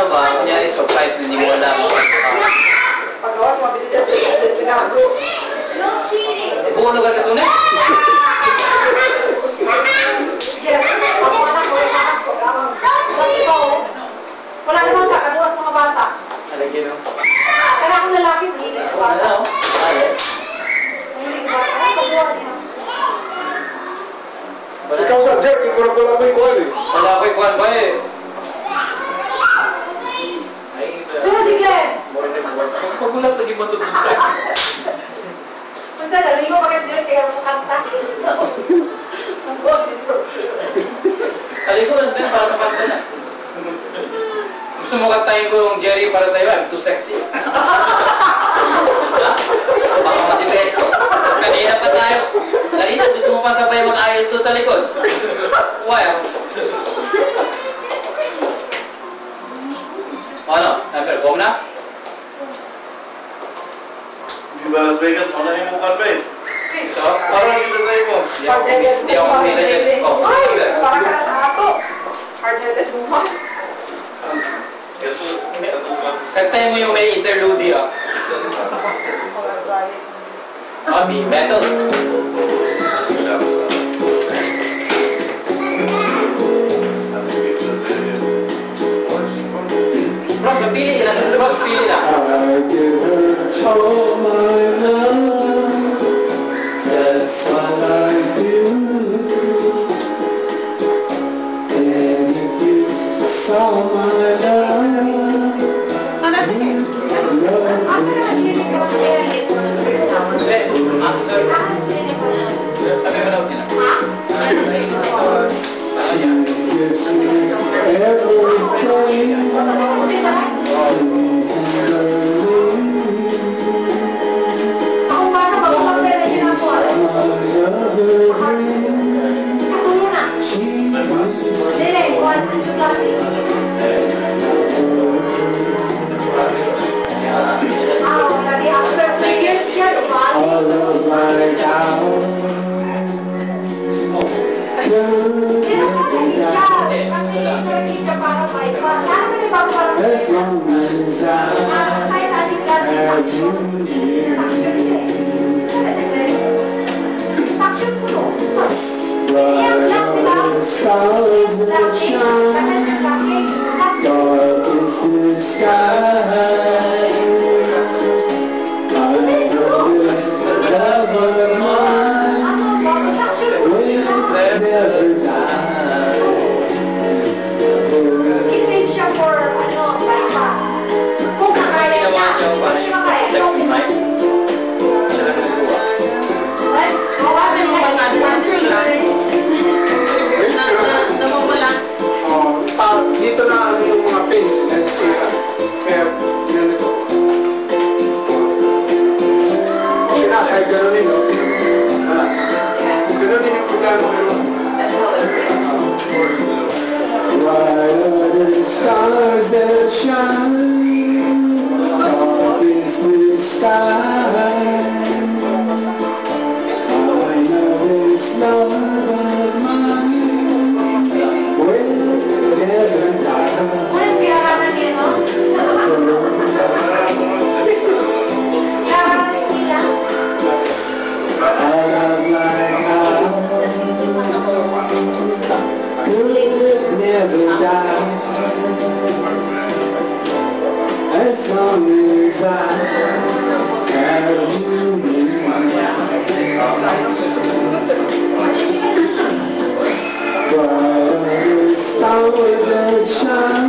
ano ba, kunyari surprise na hindi mo alam. Pagawas, mabili dyan. Sinago. Buong lugar ka sunay? Wala naman ka, kaduwas mga bata. Alagyan o. Kaya akong lalaki, hindi sa bata. Ano? Hindi sa bata. Ay, kaduwas niya. Ikaw sa Jack, ikaw wala ko ikuhan eh. Wala ko ikuhan ba eh. Sino si Glenn? Pag wala lagi matutulog tayo. Punta na, ligo pa kayo sila kaya mo kanta. Ang boses ko. Aligo na din para kapanta na. Gusto mo kantahin ko yung Jerry para sa'yo, I'm too sexy. Baka matipid. Kanina pa tayo. Kanina gusto mo pa sabay mag-ayos doon sa likod. Well. Ano? Nag-perform na? Di ba Las Vegas, wala yung mukha pa eh. Parang yung tatay mo. Hindi ako kumila dyan. Oh, ay, parang ka na sa ato. Hard-headed luma. Kantahin mo yung may interlude ah. Abi, metal. Bro, napili lang. Bro, napili lang. I give her all my love. That's what I do. And if you saw my love, Ano siya? Ano na hindi ko gives me everything. ako ba na mag-pera siya na po? Ako muna. Dili, 100 plus. Wala di after 3 years siya, diba? Hindi naman hindi siya. Hindi siya para bypass. Lalo na yung bago parang As long as I kahit ating gano'n have saksyon. you Saksyon ko no. bright are the stars that shine, dark is the sky. I know this love of mine will never die. I-save siya for bypass. Kung makaya niya. Kung makaya. Dito na yung mga pins na sira. Kaya, ganito. Hindi na, kahit gano'n no? Gano'n din yung programa ko. Bright are the stars that shine, dark is the sky. I know this love of mine will never die. Ulit pinaraman niya, no? Pinaraman nila. A love like ours could never die. As long as I have you in my life. Bright are the stars that shine.